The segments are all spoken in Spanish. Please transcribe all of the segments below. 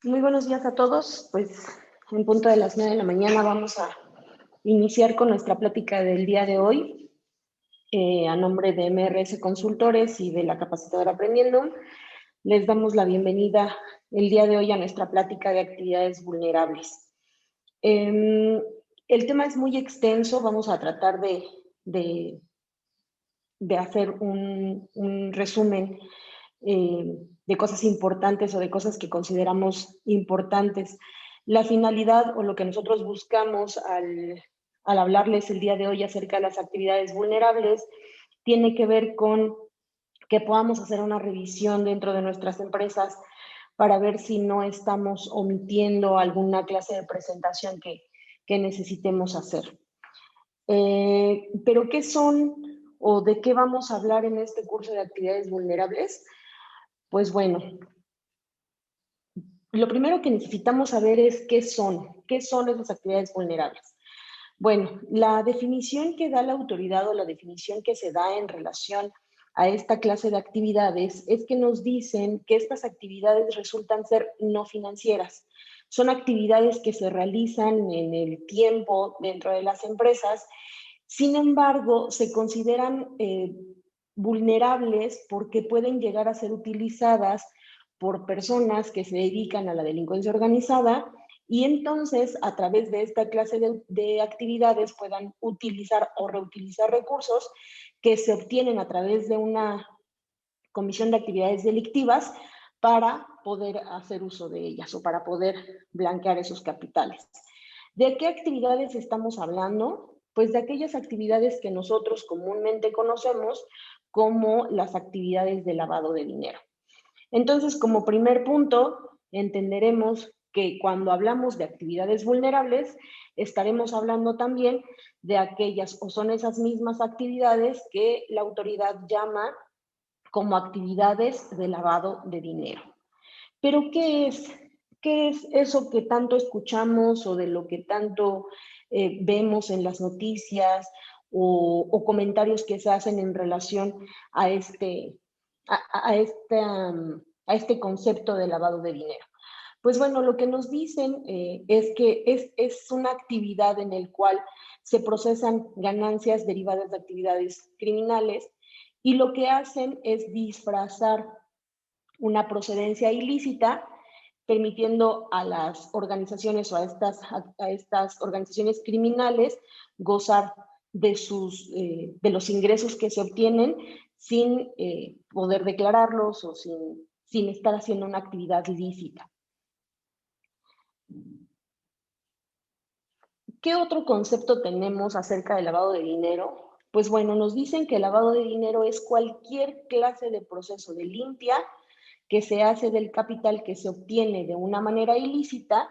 Muy buenos días a todos. Pues en punto de las 9 de la mañana vamos a iniciar con nuestra plática del día de hoy. A nombre de MRS Consultores y de la capacitadora Aprendiendo, les damos la bienvenida el día de hoy a nuestra plática de actividades vulnerables. El tema es muy extenso, vamos a tratar de hacer un resumen de cosas importantes o de cosas que consideramos importantes. La finalidad o lo que nosotros buscamos al hablarles el día de hoy acerca de las actividades vulnerables tiene que ver con que podamos hacer una revisión dentro de nuestras empresas para ver si no estamos omitiendo alguna clase de presentación que necesitemos hacer. Pero ¿qué son o de qué vamos a hablar en este curso de actividades vulnerables? Pues bueno, lo primero que necesitamos saber es qué son esas actividades vulnerables. Bueno, la definición que da la autoridad o la definición que se da en relación a esta clase de actividades es que nos dicen que estas actividades resultan ser no financieras. Son actividades que se realizan en el tiempo dentro de las empresas. Sin embargo, se consideran vulnerables porque pueden llegar a ser utilizadas por personas que se dedican a la delincuencia organizada y entonces a través de esta clase de actividades puedan utilizar o reutilizar recursos que se obtienen a través de una comisión de actividades delictivas para poder hacer uso de ellas o para poder blanquear esos capitales. ¿De qué actividades estamos hablando? Pues de aquellas actividades que nosotros comúnmente conocemos como las actividades de lavado de dinero. Entonces, como primer punto, entenderemos que cuando hablamos de actividades vulnerables, estaremos hablando también de aquellas o son esas mismas actividades que la autoridad llama como actividades de lavado de dinero. Pero ¿qué es? ¿Qué es eso que tanto escuchamos o de lo que tanto vemos en las noticias o comentarios que se hacen en relación a este concepto de lavado de dinero? Pues bueno, lo que nos dicen es que es una actividad en la cual se procesan ganancias derivadas de actividades criminales y lo que hacen es disfrazar una procedencia ilícita, permitiendo a las organizaciones o a estas organizaciones criminales gozar de los ingresos que se obtienen sin poder declararlos o sin estar haciendo una actividad lícita. ¿Qué otro concepto tenemos acerca del lavado de dinero? Pues bueno, nos dicen que el lavado de dinero es cualquier clase de proceso de limpia que se hace del capital que se obtiene de una manera ilícita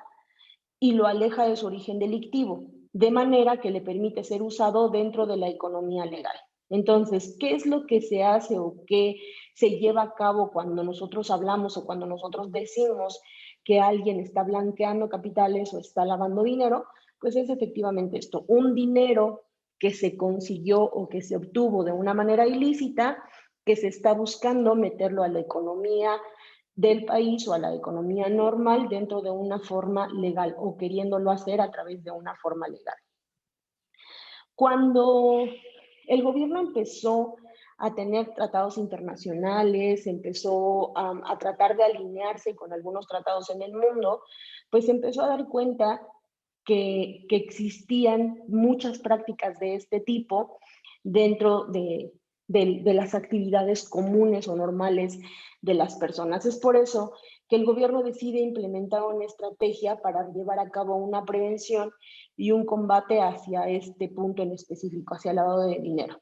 y lo aleja de su origen delictivo, de manera que le permite ser usado dentro de la economía legal. Entonces, ¿qué es lo que se hace o qué se lleva a cabo cuando nosotros hablamos o cuando nosotros decimos que alguien está blanqueando capitales o está lavando dinero? Pues es efectivamente esto, un dinero que se consiguió o que se obtuvo de una manera ilícita, que se está buscando meterlo a la economía del país o a la economía normal dentro de una forma legal o queriéndolo hacer a través de una forma legal. Cuando el gobierno empezó a tener tratados internacionales, empezó a tratar de alinearse con algunos tratados en el mundo, pues empezó a dar cuenta que existían muchas prácticas de este tipo dentro de las actividades comunes o normales de las personas. Es por eso que el gobierno decide implementar una estrategia para llevar a cabo una prevención y un combate hacia este punto en específico, hacia el lavado de dinero.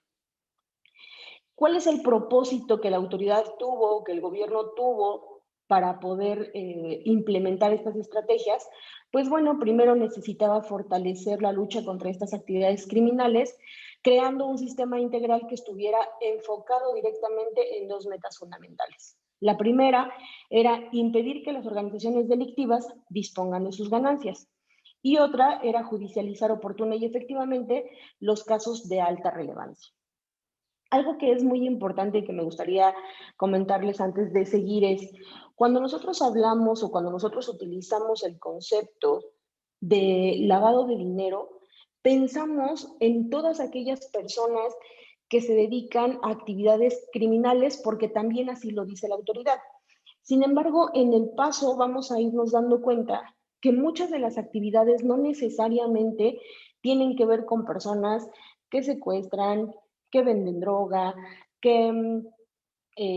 ¿Cuál es el propósito que la autoridad tuvo, que el gobierno tuvo para poder implementar estas estrategias? Pues bueno, primero necesitaba fortalecer la lucha contra estas actividades criminales, creando un sistema integral que estuviera enfocado directamente en dos metas fundamentales. La primera era impedir que las organizaciones delictivas dispongan de sus ganancias y otra era judicializar oportuna y efectivamente los casos de alta relevancia. Algo que es muy importante y que me gustaría comentarles antes de seguir es, cuando nosotros hablamos o cuando nosotros utilizamos el concepto de lavado de dinero, pensamos en todas aquellas personas que se dedican a actividades criminales porque también así lo dice la autoridad. Sin embargo, en el paso vamos a irnos dando cuenta que muchas de las actividades no necesariamente tienen que ver con personas que secuestran, que venden droga, que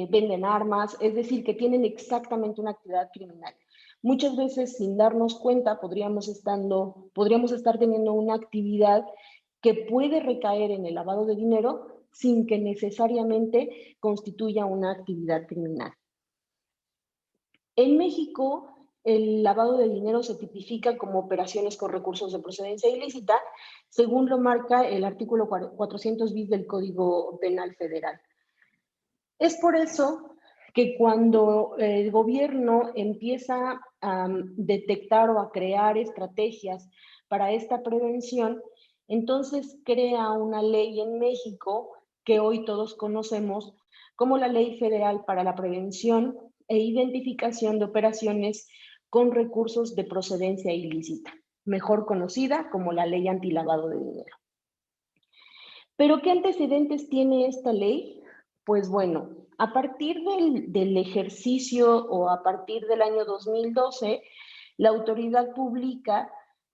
venden armas, es decir, que tienen exactamente una actividad criminal. Muchas veces, sin darnos cuenta, podríamos estar teniendo una actividad que puede recaer en el lavado de dinero sin que necesariamente constituya una actividad criminal. En México, el lavado de dinero se tipifica como operaciones con recursos de procedencia ilícita, según lo marca el artículo 400 bis del Código Penal Federal. Es por eso que cuando el gobierno empieza a detectar o a crear estrategias para esta prevención, entonces crea una ley en México que hoy todos conocemos como la Ley Federal para la Prevención e Identificación de Operaciones con Recursos de Procedencia Ilícita, mejor conocida como la Ley Antilavado de Dinero. ¿Pero qué antecedentes tiene esta ley? Pues bueno, a partir del ejercicio o a partir del año 2012, la autoridad publica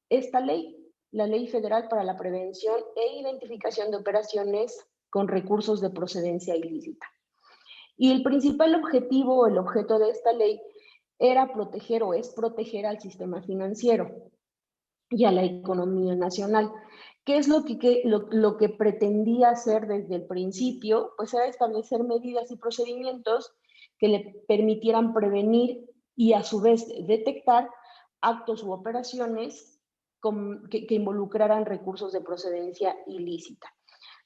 esta ley, la Ley Federal para la Prevención e Identificación de Operaciones con Recursos de Procedencia Ilícita. Y el principal objetivo o el objeto de esta ley era proteger o es proteger al sistema financiero y a la economía nacional. ¿Qué es lo que pretendía hacer desde el principio? Pues era establecer medidas y procedimientos que le permitieran prevenir y a su vez detectar actos u operaciones que involucraran recursos de procedencia ilícita.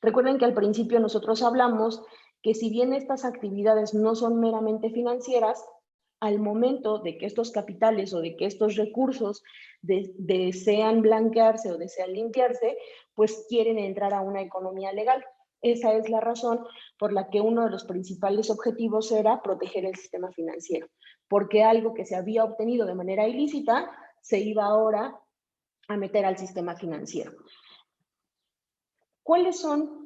Recuerden que al principio nosotros hablamos que si bien estas actividades no son meramente financieras, al momento de que estos capitales o de que estos recursos desean blanquearse o desean limpiarse, pues quieren entrar a una economía legal. Esa es la razón por la que uno de los principales objetivos era proteger el sistema financiero, porque algo que se había obtenido de manera ilícita se iba ahora a meter al sistema financiero. ¿Cuáles son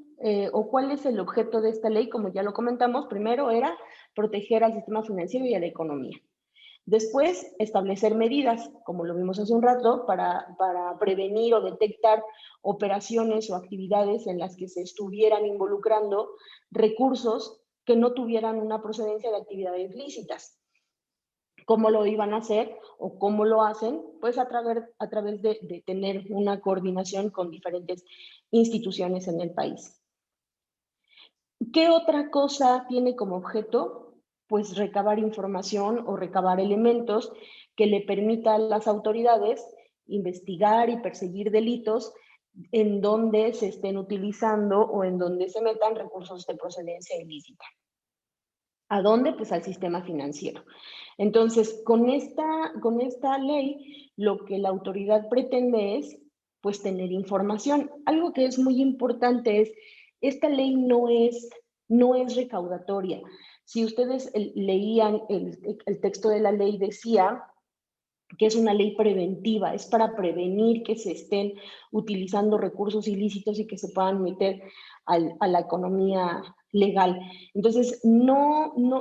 o cuál es el objeto de esta ley? Como ya lo comentamos, primero era proteger al sistema financiero y a la economía. Después, establecer medidas, como lo vimos hace un rato, para prevenir o detectar operaciones o actividades en las que se estuvieran involucrando recursos que no tuvieran una procedencia de actividades lícitas. ¿Cómo lo iban a hacer o cómo lo hacen? Pues a través de tener una coordinación con diferentes instituciones en el país. ¿Qué otra cosa tiene como objeto? Pues recabar información o recabar elementos que le permita a las autoridades investigar y perseguir delitos en donde se estén utilizando o en donde se metan recursos de procedencia ilícita. ¿A dónde? Pues al sistema financiero. Entonces, con esta ley, lo que la autoridad pretende es, pues, tener información. Algo que es muy importante es, esta ley no es recaudatoria. Si ustedes leían el texto de la ley, decía que es una ley preventiva, es para prevenir que se estén utilizando recursos ilícitos y que se puedan meter a la economía legal. Entonces,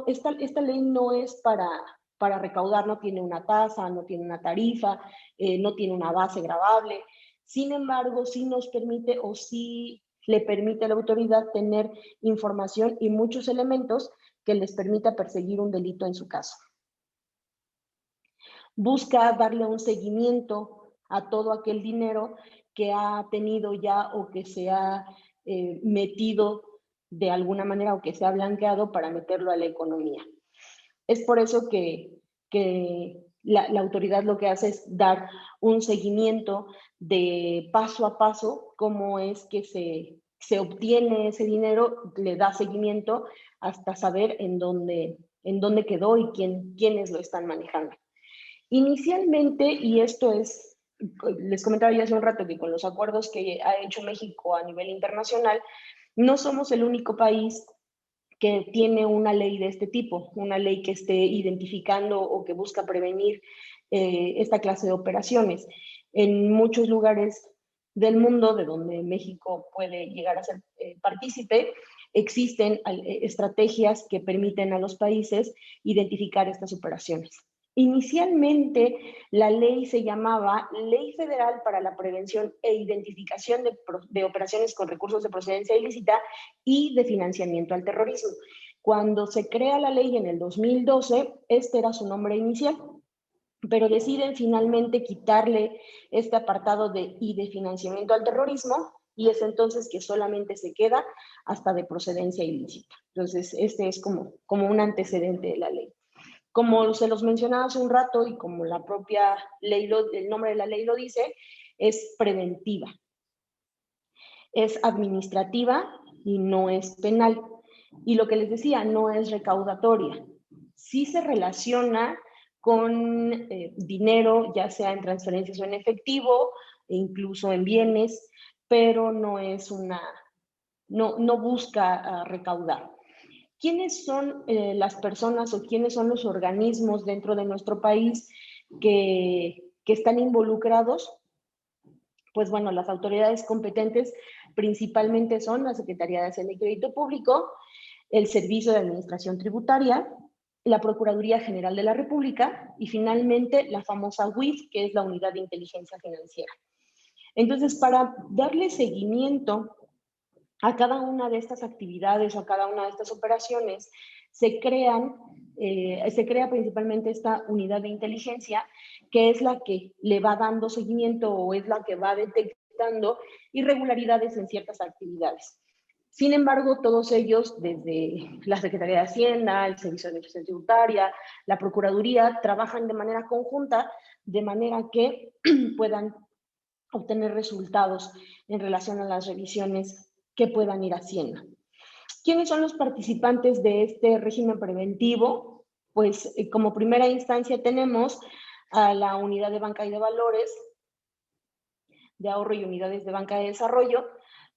esta ley no es para recaudar, no tiene una tasa, no tiene una tarifa, no tiene una base gravable. Sin embargo, sí nos permite o sí le permite a la autoridad tener información y muchos elementos que les permita perseguir un delito en su caso. Busca darle un seguimiento a todo aquel dinero que ha tenido ya o que se ha metido de alguna manera o que se ha blanqueado para meterlo a la economía. Es por eso que la autoridad lo que hace es dar un seguimiento de paso a paso, cómo es que se obtiene ese dinero, le da seguimiento hasta saber en dónde quedó y quiénes lo están manejando. Inicialmente, y esto es, les comentaba ya hace un rato que con los acuerdos que ha hecho México a nivel internacional, No somos el único país que tiene una ley de este tipo, una ley que esté identificando o que busca prevenir esta clase de operaciones. En muchos lugares del mundo, de donde México puede llegar a ser partícipe, existen estrategias que permiten a los países identificar estas operaciones. Inicialmente, la ley se llamaba Ley Federal para la Prevención e Identificación de Operaciones con Recursos de Procedencia Ilícita y de Financiamiento al Terrorismo. Cuando se crea la ley en el 2012, este era su nombre inicial, pero deciden finalmente quitarle este apartado y de financiamiento al terrorismo, y es entonces que solamente se queda hasta de procedencia ilícita. Entonces, este es como un antecedente de la ley. Como se los mencionaba hace un rato y como la propia ley, el nombre de la ley lo dice, es preventiva, es administrativa y no es penal. Y lo que les decía, no es recaudatoria. Sí se relaciona con dinero, ya sea en transferencias o en efectivo, e incluso en bienes, pero no es no busca recaudar. ¿Quiénes son las personas o quiénes son los organismos dentro de nuestro país que están involucrados? Pues bueno, las autoridades competentes principalmente son la Secretaría de Hacienda y Crédito Público, el Servicio de Administración Tributaria, la Procuraduría General de la República y finalmente la famosa UIF, que es la Unidad de Inteligencia Financiera. Entonces, para darle seguimiento a cada una de estas actividades o a cada una de estas operaciones, se crea principalmente esta unidad de inteligencia, que es la que le va dando seguimiento o es la que va detectando irregularidades en ciertas actividades. Sin embargo, todos ellos, desde la Secretaría de Hacienda, el Servicio de Administración Tributaria, la Procuraduría, trabajan de manera conjunta, de manera que puedan obtener resultados en relación a las revisiones que puedan ir haciendo. ¿Quiénes son los participantes de este régimen preventivo? Pues como primera instancia tenemos a la Unidad de Banca y de Valores, de Ahorro y Unidades de Banca de Desarrollo,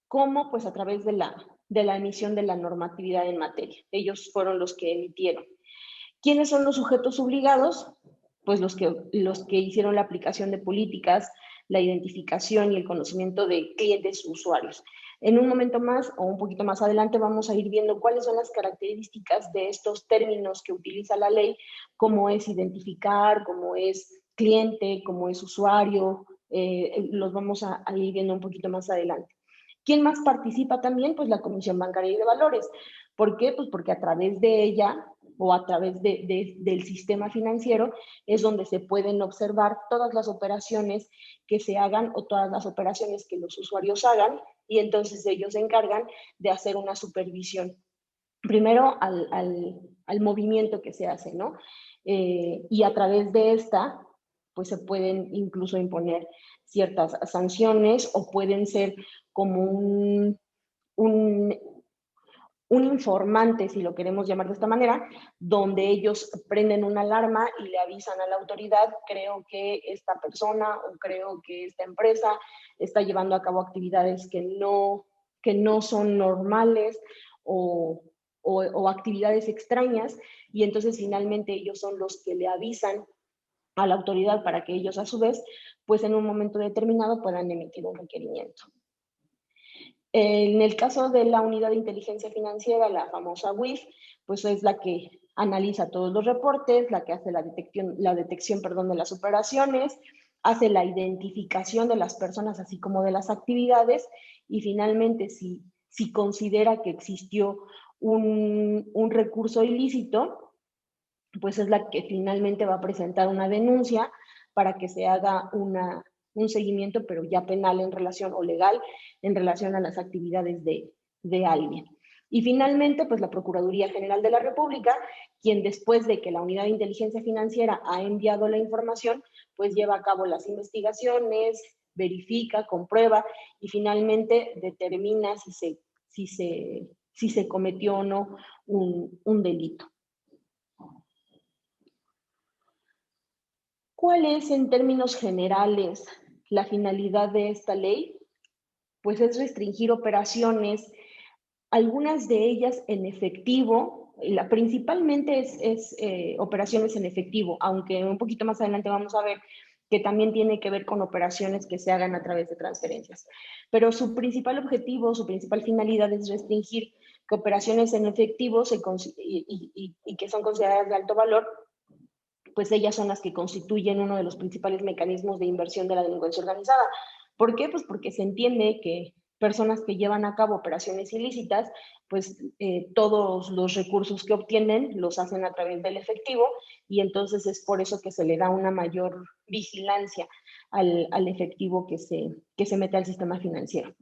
como pues a través de la emisión de la normatividad en materia. Ellos fueron los que emitieron. ¿Quiénes son los sujetos obligados? Pues los que hicieron la aplicación de políticas, la identificación y el conocimiento de clientes y usuarios. En un momento más o un poquito más adelante vamos a ir viendo cuáles son las características de estos términos que utiliza la ley, cómo es identificar, cómo es cliente, cómo es usuario, los vamos a ir viendo un poquito más adelante. ¿Quién más participa también? Pues la Comisión Bancaria y de Valores. ¿Por qué? Pues porque a través de ella o a través del sistema financiero es donde se pueden observar todas las operaciones que se hagan o todas las operaciones que los usuarios hagan, y entonces ellos se encargan de hacer una supervisión. Primero al movimiento que se hace, ¿no? Y a través de esta, pues se pueden incluso imponer ciertas sanciones o pueden ser como un informante, si lo queremos llamar de esta manera, donde ellos prenden una alarma y le avisan a la autoridad: creo que esta persona o creo que esta empresa está llevando a cabo actividades que no son normales o actividades extrañas, y entonces finalmente ellos son los que le avisan a la autoridad para que ellos a su vez, pues en un momento determinado puedan emitir un requerimiento. En el caso de la Unidad de Inteligencia Financiera, la famosa UIF, pues es la que analiza todos los reportes, la que hace la detección de las operaciones, hace la identificación de las personas así como de las actividades, y finalmente si considera que existió un recurso ilícito, pues es la que finalmente va a presentar una denuncia para que se haga un seguimiento, pero ya penal en relación o legal en relación a las actividades de alguien. Y finalmente, pues la Procuraduría General de la República, quien después de que la Unidad de Inteligencia Financiera ha enviado la información, pues lleva a cabo las investigaciones, verifica, comprueba y finalmente determina si se cometió o no un delito. ¿Cuál es, en términos generales, la finalidad de esta ley? Pues es restringir operaciones algunas de ellas en efectivo, principalmente es operaciones en efectivo, aunque un poquito más adelante vamos a ver que también tiene que ver con operaciones que se hagan a través de transferencias. Pero su principal objetivo, su principal finalidad es restringir que operaciones en efectivo y que son consideradas de alto valor, pues ellas son las que constituyen uno de los principales mecanismos de inversión de la delincuencia organizada. ¿Por qué? Pues porque se entiende que personas que llevan a cabo operaciones ilícitas, pues todos los recursos que obtienen los hacen a través del efectivo, y entonces es por eso que se le da una mayor vigilancia al efectivo que se mete al sistema financiero.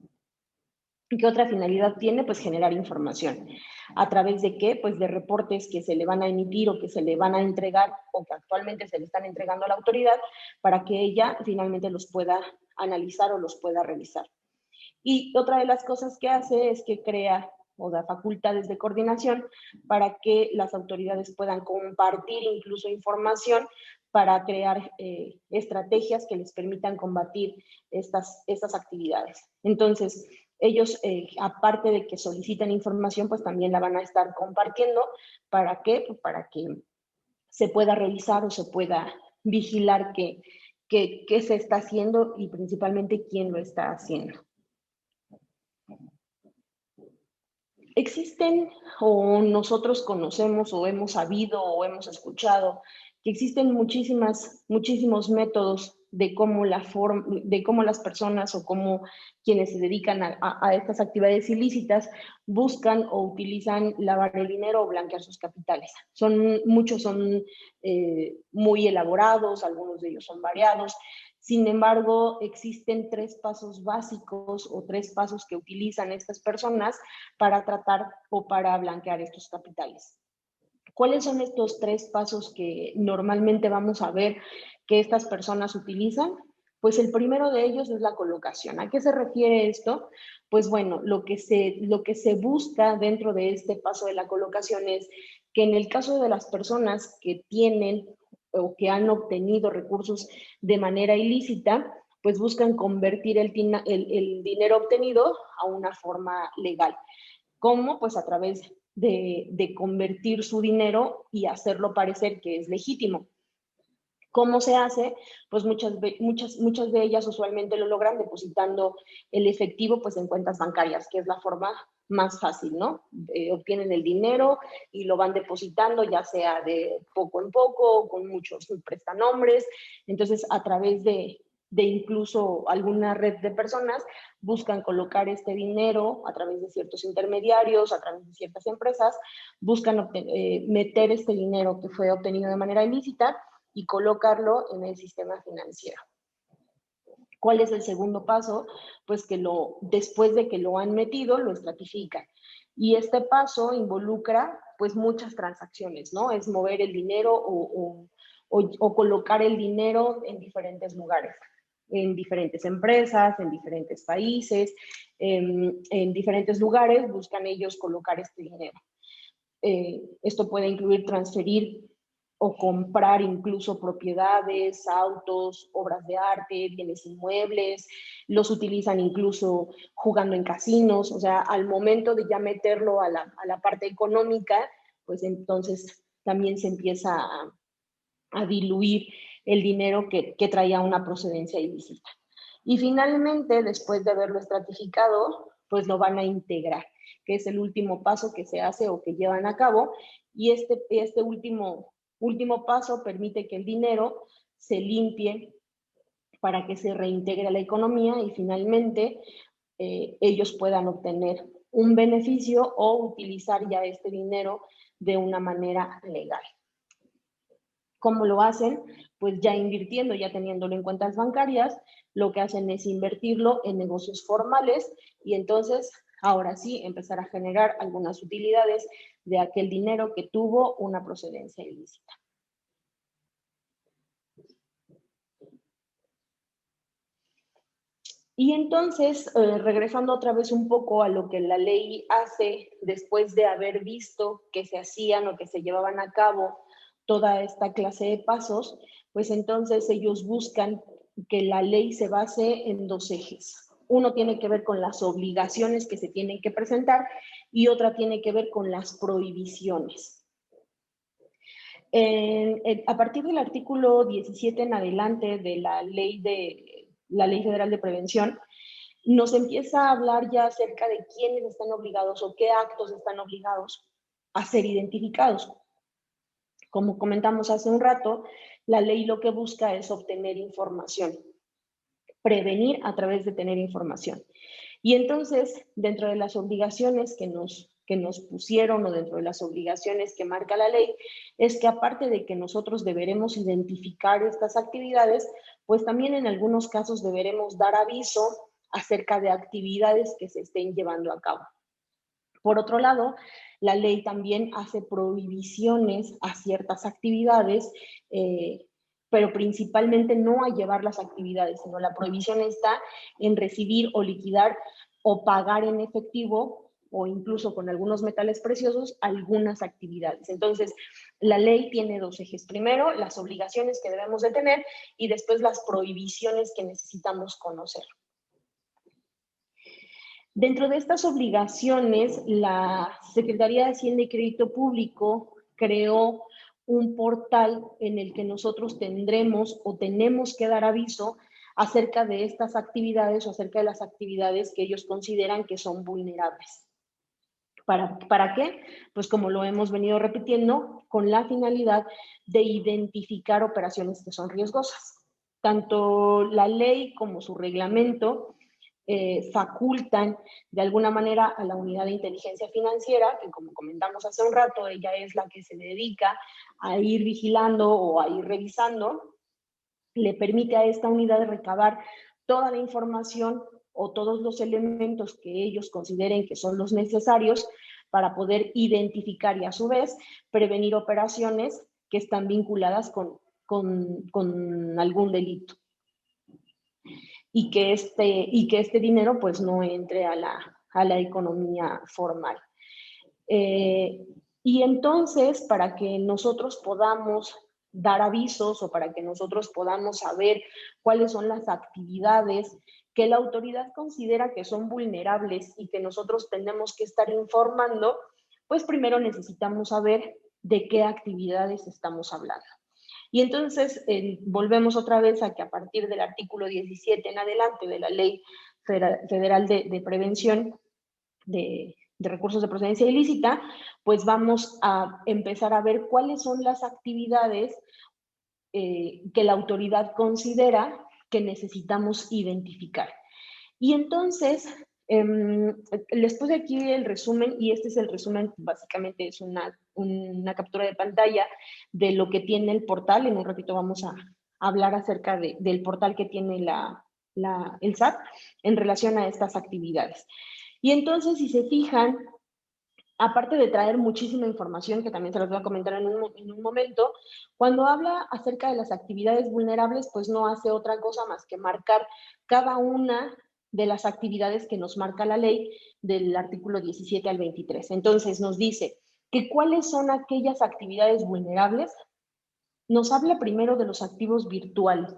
¿Qué otra finalidad tiene? Pues generar información. ¿A través de qué? Pues de reportes que se le van a emitir o que se le van a entregar o que actualmente se le están entregando a la autoridad para que ella finalmente los pueda analizar o los pueda revisar. Y otra de las cosas que hace es que crea o da facultades de coordinación para que las autoridades puedan compartir incluso información para crear estrategias que les permitan combatir estas actividades. Entonces, ellos, aparte de que solicitan información, pues también la van a estar compartiendo. ¿Para qué? Pues para que se pueda revisar o se pueda vigilar qué se está haciendo y principalmente quién lo está haciendo. Existen, o nosotros conocemos, o hemos sabido, o hemos escuchado, que existen muchísimos métodos de cómo las personas o cómo quienes se dedican a estas actividades ilícitas buscan o utilizan lavar el dinero o blanquear sus capitales. Muchos son muy elaborados, algunos de ellos son variados. Sin embargo, existen 3 pasos básicos o 3 pasos que utilizan estas personas para tratar o para blanquear estos capitales. ¿Cuáles son estos 3 pasos que normalmente vamos a ver que estas personas utilizan? Pues el primero de ellos es la colocación. ¿A qué se refiere esto? Pues bueno, lo que se busca dentro de este paso de la colocación es que en el caso de las personas que tienen o que han obtenido recursos de manera ilícita, pues buscan convertir el dinero obtenido a una forma legal. ¿Cómo? Pues a través de convertir su dinero y hacerlo parecer que es legítimo. ¿Cómo se hace? Pues muchas de ellas usualmente lo logran depositando el efectivo pues en cuentas bancarias, que es la forma más fácil, ¿no? Obtienen el dinero y lo van depositando, ya sea de poco en poco, con muchos prestanombres. Entonces, a través de incluso alguna red de personas, buscan colocar este dinero a través de ciertos intermediarios, a través de ciertas empresas, buscan meter este dinero que fue obtenido de manera ilícita y colocarlo en el sistema financiero. ¿Cuál es el segundo paso? Pues que después de que lo han metido, lo estratifican. Y este paso involucra pues muchas transacciones, ¿no? Es mover el dinero o colocar el dinero en diferentes lugares, en diferentes empresas, en diferentes países, en diferentes lugares buscan ellos colocar este dinero. Esto puede incluir transferir o comprar incluso propiedades, autos, obras de arte, bienes inmuebles, los utilizan incluso jugando en casinos, o sea, al momento de ya meterlo a la parte económica, pues entonces también se empieza a diluir el dinero que traía una procedencia ilícita. Y finalmente, después de haberlo estratificado, pues lo van a integrar, que es el último paso que se hace o que llevan a cabo, y este último paso permite que el dinero se limpie para que se reintegre a la economía y finalmente ellos puedan obtener un beneficio o utilizar ya este dinero de una manera legal. ¿Cómo lo hacen? Pues ya invirtiendo, ya teniéndolo en cuentas bancarias, lo que hacen es invertirlo en negocios formales y entonces, ahora sí, empezar a generar algunas utilidades de aquel dinero que tuvo una procedencia ilícita. Y entonces, regresando otra vez un poco a lo que la ley hace después de haber visto que se hacían o que se llevaban a cabo toda esta clase de pasos, pues entonces ellos buscan que la ley se base en 2 ejes. Uno tiene que ver con las obligaciones que se tienen que presentar y otra tiene que ver con las prohibiciones. A partir del artículo 17 en adelante de la Ley Federal de Prevención, nos empieza a hablar ya acerca de quiénes están obligados o qué actos están obligados a ser identificados. Como comentamos hace un rato, la ley lo que busca es obtener información, prevenir a través de tener información. Y entonces, dentro de las obligaciones que nos pusieron o dentro de las obligaciones que marca la ley, es que aparte de que nosotros deberemos identificar estas actividades, pues también en algunos casos deberemos dar aviso acerca de actividades que se estén llevando a cabo. Por otro lado, la ley también hace prohibiciones a ciertas actividades, pero principalmente no a llevar las actividades, sino la prohibición está en recibir o liquidar o pagar en efectivo o incluso con algunos metales preciosos algunas actividades. Entonces, la ley tiene dos ejes. Primero, las obligaciones que debemos de tener y después las prohibiciones que necesitamos conocer. Dentro de estas obligaciones, la Secretaría de Hacienda y Crédito Público creó un portal en el que nosotros tendremos o tenemos que dar aviso acerca de estas actividades o acerca de las actividades que ellos consideran que son vulnerables. ¿Para qué? Pues como lo hemos venido repitiendo, con la finalidad de identificar operaciones que son riesgosas. Tanto la ley como su reglamento facultan de alguna manera a la unidad de inteligencia financiera, que como comentamos hace un rato, ella es la que se dedica a ir vigilando o a ir revisando, le permite a esta unidad recabar toda la información o todos los elementos que ellos consideren que son los necesarios para poder identificar y a su vez prevenir operaciones que están vinculadas con algún delito. Y que este dinero pues no entre a la economía formal. Y entonces, para que nosotros podamos dar avisos o para que nosotros podamos saber cuáles son las actividades que la autoridad considera que son vulnerables y que nosotros tenemos que estar informando, pues primero necesitamos saber de qué actividades estamos hablando. Y entonces volvemos otra vez a que a partir del artículo 17 en adelante de la Ley Federal de Prevención de Recursos de Procedencia Ilícita, pues vamos a empezar a ver cuáles son las actividades que la autoridad considera que necesitamos identificar. Y entonces, les puse aquí el resumen, y este es el resumen, básicamente es una captura de pantalla de lo que tiene el portal. En un ratito vamos a hablar acerca del portal que tiene el SAT en relación a estas actividades. Y entonces, si se fijan, aparte de traer muchísima información, que también se los voy a comentar en un momento, cuando habla acerca de las actividades vulnerables, pues no hace otra cosa más que marcar cada una de las actividades que nos marca la ley del artículo 17 al 23. Entonces nos dice que cuáles son aquellas actividades vulnerables. Nos habla primero de los activos virtuales.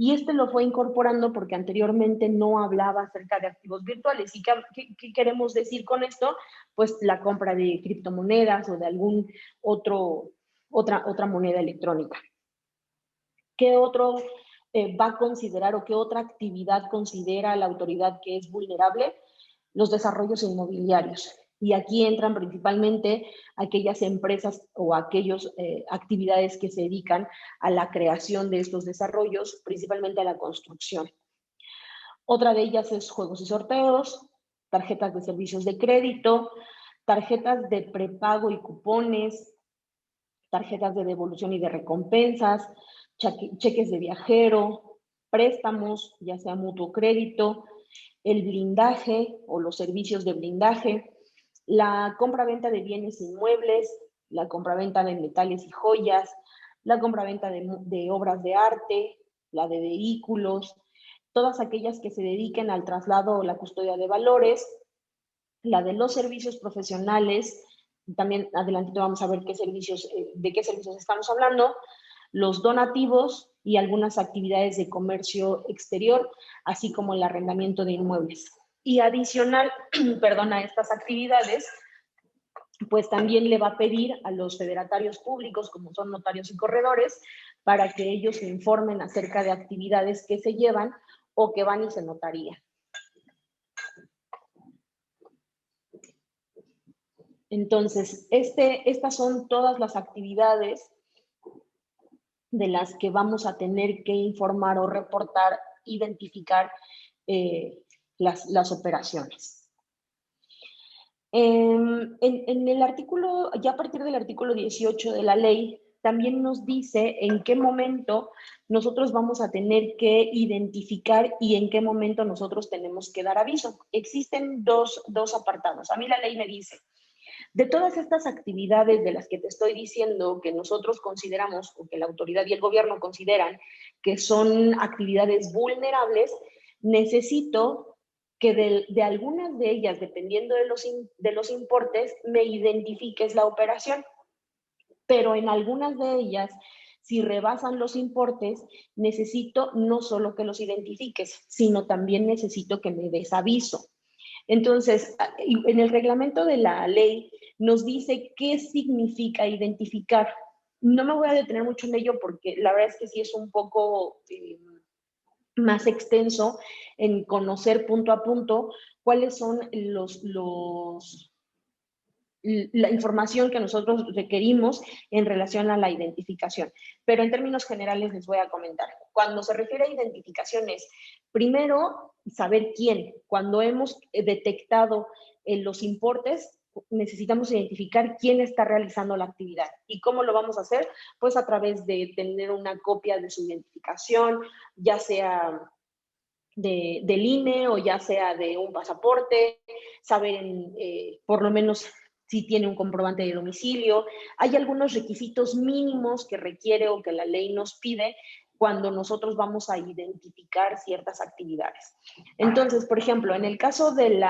Y lo fue incorporando porque anteriormente no hablaba acerca de activos virtuales. ¿Y qué queremos decir con esto? Pues la compra de criptomonedas o de algún otra moneda electrónica. ¿Qué otro va a considerar o qué otra actividad considera la autoridad que es vulnerable? Los desarrollos inmobiliarios. Y aquí entran principalmente aquellas empresas o aquellas actividades que se dedican a la creación de estos desarrollos, principalmente a la construcción. Otra de ellas es juegos y sorteos, tarjetas de servicios de crédito, tarjetas de prepago y cupones, tarjetas de devolución y de recompensas, cheques de viajero, préstamos, ya sea mutuo crédito, el blindaje o los servicios de blindaje, la compra-venta de bienes inmuebles, la compra-venta de metales y joyas, la compra-venta de obras de arte, la de vehículos, todas aquellas que se dediquen al traslado o la custodia de valores, la de los servicios profesionales, también adelantito vamos a ver de qué servicios estamos hablando, los donativos y algunas actividades de comercio exterior, así como el arrendamiento de inmuebles. Y adicional, perdón, a estas actividades, pues también le va a pedir a los fedatarios públicos, como son notarios y corredores, para que ellos informen acerca de actividades que se llevan o que van y se notarían. Entonces, estas son todas las actividades de las que vamos a tener que informar o reportar, identificar las operaciones. En el artículo, ya a partir del artículo 18 de la ley, también nos dice en qué momento nosotros vamos a tener que identificar y en qué momento nosotros tenemos que dar aviso. Existen dos apartados. A mí la ley me dice, de todas estas actividades de las que te estoy diciendo que nosotros consideramos o que la autoridad y el gobierno consideran que son actividades vulnerables, necesito que de algunas de ellas, dependiendo de los importes, me identifiques la operación. Pero en algunas de ellas, si rebasan los importes, necesito no solo que los identifiques, sino también necesito que me des aviso. Entonces, en el reglamento de la ley nos dice qué significa identificar. No me voy a detener mucho en ello porque la verdad es que sí es un poco más extenso en conocer punto a punto cuáles son la información que nosotros requerimos en relación a la identificación. Pero en términos generales les voy a comentar. Cuando se refiere a identificaciones, primero, saber quién. Cuando hemos detectado los importes, necesitamos identificar quién está realizando la actividad. ¿Y cómo lo vamos a hacer? Pues a través de tener una copia de su identificación, ya sea del INE o ya sea de un pasaporte, saber por lo menos si tiene un comprobante de domicilio. Hay algunos requisitos mínimos que requiere o que la ley nos pide cuando nosotros vamos a identificar ciertas actividades. Entonces, por ejemplo, en el caso de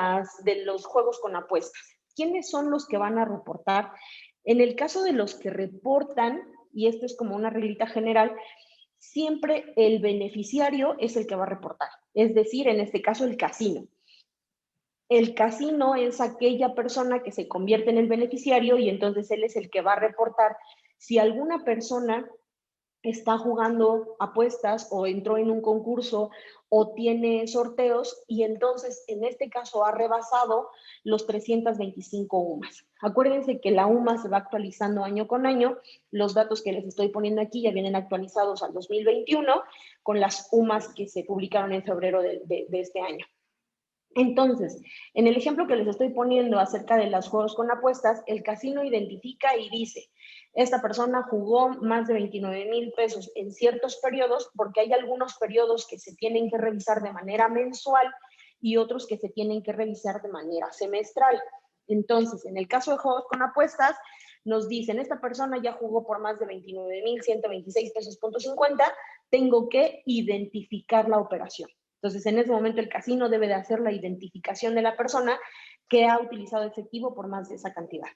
los juegos con apuestas, ¿quiénes son los que van a reportar? En el caso de los que reportan, y esto es como una reglita general, siempre el beneficiario es el que va a reportar. Es decir, en este caso, el casino. El casino es aquella persona que se convierte en el beneficiario y entonces él es el que va a reportar si alguna persona está jugando apuestas o entró en un concurso o tiene sorteos y entonces en este caso ha rebasado los 325 UMAS. Acuérdense que la UMA se va actualizando año con año. Los datos que les estoy poniendo aquí ya vienen actualizados al 2021 con las UMAS que se publicaron en febrero de este año. Entonces, en el ejemplo que les estoy poniendo acerca de los juegos con apuestas, el casino identifica y dice, esta persona jugó más de 29,000 pesos en ciertos periodos, porque hay algunos periodos que se tienen que revisar de manera mensual y otros que se tienen que revisar de manera semestral. Entonces, en el caso de juegos con apuestas, nos dicen, esta persona ya jugó por más de 29,126 pesos, tengo que identificar la operación. Entonces, en ese momento el casino debe de hacer la identificación de la persona que ha utilizado efectivo por más de esa cantidad.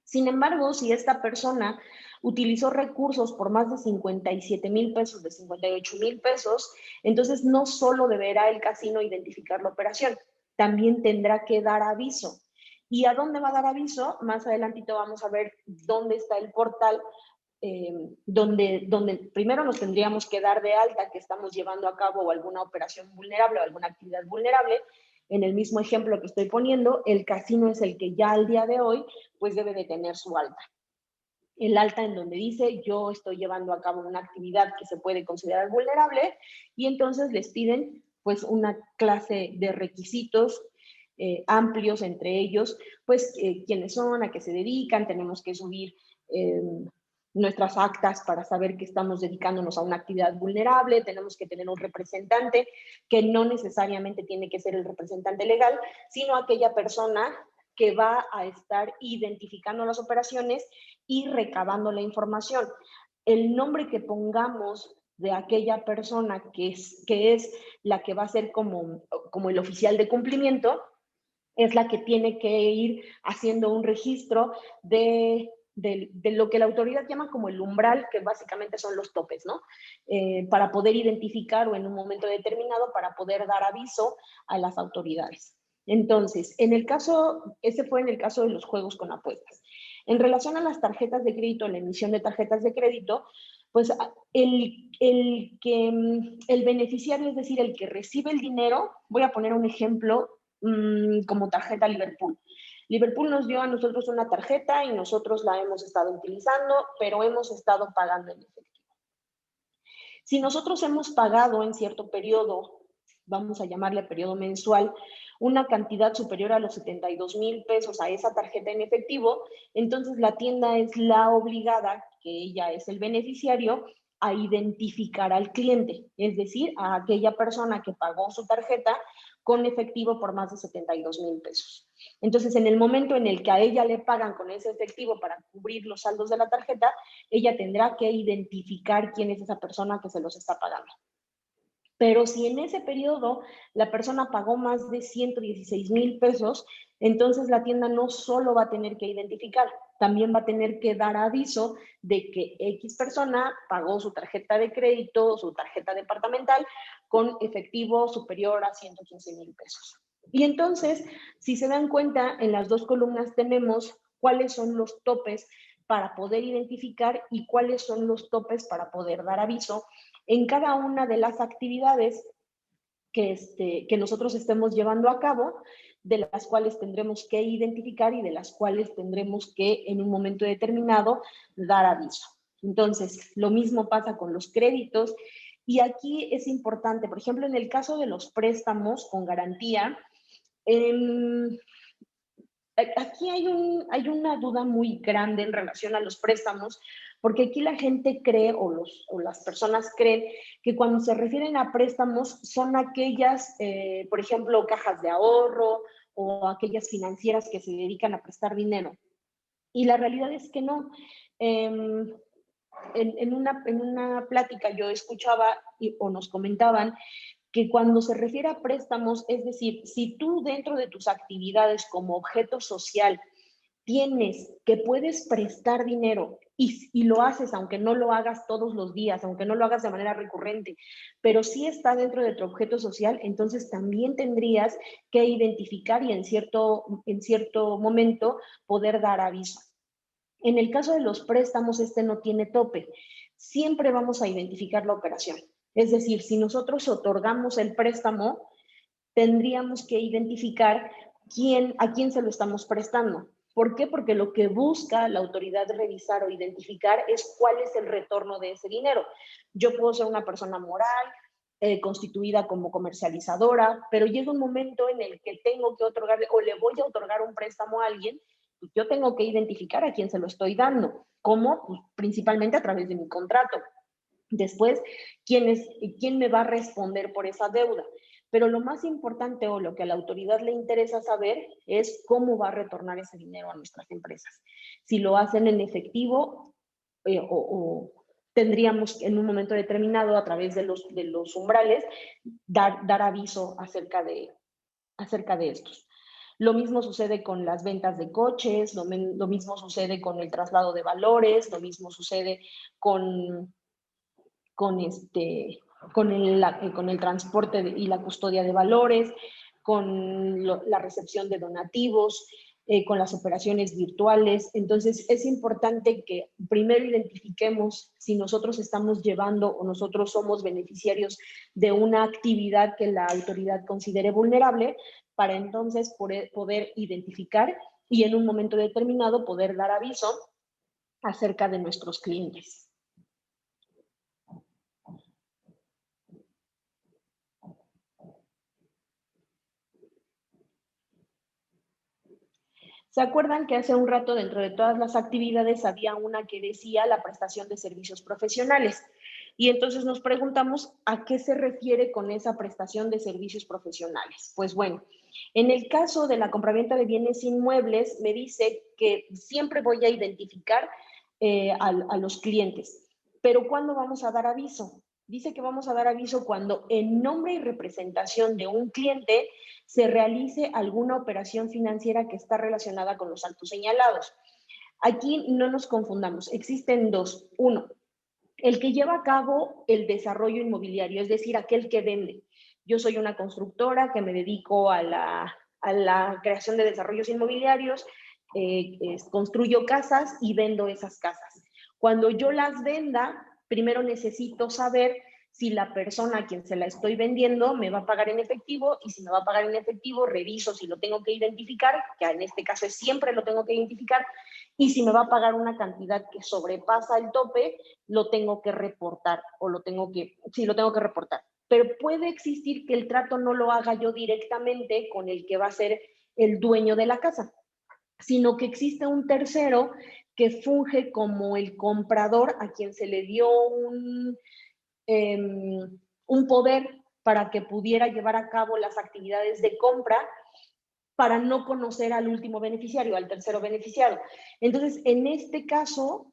Sin embargo, si esta persona utilizó recursos por más de 57,000 pesos, de 58,000 pesos, entonces no solo deberá el casino identificar la operación, también tendrá que dar aviso. ¿Y a dónde va a dar aviso? Más adelantito vamos a ver dónde está el portal donde primero nos tendríamos que dar de alta que estamos llevando a cabo alguna operación vulnerable o alguna actividad vulnerable. En el mismo ejemplo que estoy poniendo, el casino es el que ya al día de hoy pues debe de tener su alta. El alta en donde dice yo estoy llevando a cabo una actividad que se puede considerar vulnerable y entonces les piden pues una clase de requisitos amplios, entre ellos pues quiénes son, a qué se dedican, tenemos que subir nuestras actas para saber que estamos dedicándonos a una actividad vulnerable, tenemos que tener un representante que no necesariamente tiene que ser el representante legal, sino aquella persona que va a estar identificando las operaciones y recabando la información. El nombre que pongamos de aquella persona que es la que va a ser como el oficial de cumplimiento, es la que tiene que ir haciendo un registro de de lo que la autoridad llama como el umbral, que básicamente son los topes, ¿no? Para poder identificar o en un momento determinado para poder dar aviso a las autoridades. Entonces, ese fue en el caso de los juegos con apuestas. En relación a las tarjetas de crédito, la emisión de tarjetas de crédito, pues el beneficiario, es decir, el que recibe el dinero, voy a poner un ejemplo como tarjeta Liverpool. Liverpool nos dio a nosotros una tarjeta y nosotros la hemos estado utilizando, pero hemos estado pagando en efectivo. Si nosotros hemos pagado en cierto periodo, vamos a llamarle periodo mensual, una cantidad superior a los 72,000 pesos a esa tarjeta en efectivo, entonces la tienda es la obligada, que ella es el beneficiario, a identificar al cliente, es decir, a aquella persona que pagó su tarjeta con efectivo por más de 72,000 pesos. Entonces, en el momento en el que a ella le pagan con ese efectivo para cubrir los saldos de la tarjeta, ella tendrá que identificar quién es esa persona que se los está pagando. Pero si en ese periodo la persona pagó más de 116,000 pesos, entonces la tienda no solo va a tener que identificar, también va a tener que dar aviso de que X persona pagó su tarjeta de crédito, su tarjeta departamental, con efectivo superior a 115,000 pesos. Y entonces, si se dan cuenta, en las dos columnas tenemos cuáles son los topes para poder identificar y cuáles son los topes para poder dar aviso en cada una de las actividades que nosotros estemos llevando a cabo, de las cuales tendremos que identificar y de las cuales tendremos que en un momento determinado dar aviso. Entonces, lo mismo pasa con los créditos y aquí es importante, por ejemplo, en el caso de los préstamos con garantía, aquí hay una duda muy grande en relación a los préstamos, porque aquí la gente cree o las personas creen que cuando se refieren a préstamos son aquellas, por ejemplo, cajas de ahorro o aquellas financieras que se dedican a prestar dinero. Y la realidad es que no. En una plática yo escuchaba o nos comentaban que cuando se refiere a préstamos, es decir, si tú dentro de tus actividades como objeto social tienes que puedes prestar dinero y lo haces aunque no lo hagas todos los días, aunque no lo hagas de manera recurrente, pero sí está dentro de tu objeto social, entonces también tendrías que identificar y en cierto momento poder dar aviso. En el caso de los préstamos, este no tiene tope. Siempre vamos a identificar la operación. Es decir, si nosotros otorgamos el préstamo, tendríamos que identificar a quién se lo estamos prestando. ¿Por qué? Porque lo que busca la autoridad revisar o identificar es cuál es el retorno de ese dinero. Yo puedo ser una persona moral, constituida como comercializadora, pero llega un momento en el que tengo que otorgarle o le voy a otorgar un préstamo a alguien, pues yo tengo que identificar a quién se lo estoy dando. ¿Cómo? Pues principalmente a través de mi contrato. Después, ¿quién me va a responder por esa deuda? Pero lo más importante o lo que a la autoridad le interesa saber es cómo va a retornar ese dinero a nuestras empresas. Si lo hacen en efectivo o tendríamos en un momento determinado a través de los umbrales dar aviso acerca de estos. Lo mismo sucede con las ventas de coches, lo mismo sucede con el traslado de valores, lo mismo sucede con el transporte y la custodia de valores, con la recepción de donativos, con las operaciones virtuales. Entonces, es importante que primero identifiquemos si nosotros estamos llevando o nosotros somos beneficiarios de una actividad que la autoridad considere vulnerable, para entonces poder identificar y en un momento determinado poder dar aviso acerca de nuestros clientes. ¿Se acuerdan que hace un rato dentro de todas las actividades había una que decía la prestación de servicios profesionales? Y entonces nos preguntamos a qué se refiere con esa prestación de servicios profesionales. Pues bueno, en el caso de la compraventa de bienes inmuebles, me dice que siempre voy a identificar a los clientes. Pero ¿cuándo vamos a dar aviso? Dice que vamos a dar aviso cuando en nombre y representación de un cliente se realice alguna operación financiera que está relacionada con los actos señalados. Aquí no nos confundamos, existen dos. Uno, el que lleva a cabo el desarrollo inmobiliario, es decir, aquel que vende. Yo soy una constructora que me dedico a la creación de desarrollos inmobiliarios, construyo casas y vendo esas casas. Cuando yo las venda, primero necesito saber si la persona a quien se la estoy vendiendo me va a pagar en efectivo, y si me va a pagar en efectivo, reviso si lo tengo que identificar, que en este caso siempre lo tengo que identificar, y si me va a pagar una cantidad que sobrepasa el tope, lo tengo que reportar, o lo tengo que reportar. Pero puede existir que el trato no lo haga yo directamente con el que va a ser el dueño de la casa, sino que existe un tercero que funge como el comprador a quien se le dio un poder para que pudiera llevar a cabo las actividades de compra, para no conocer al último beneficiario, al tercero beneficiario. Entonces, en este caso,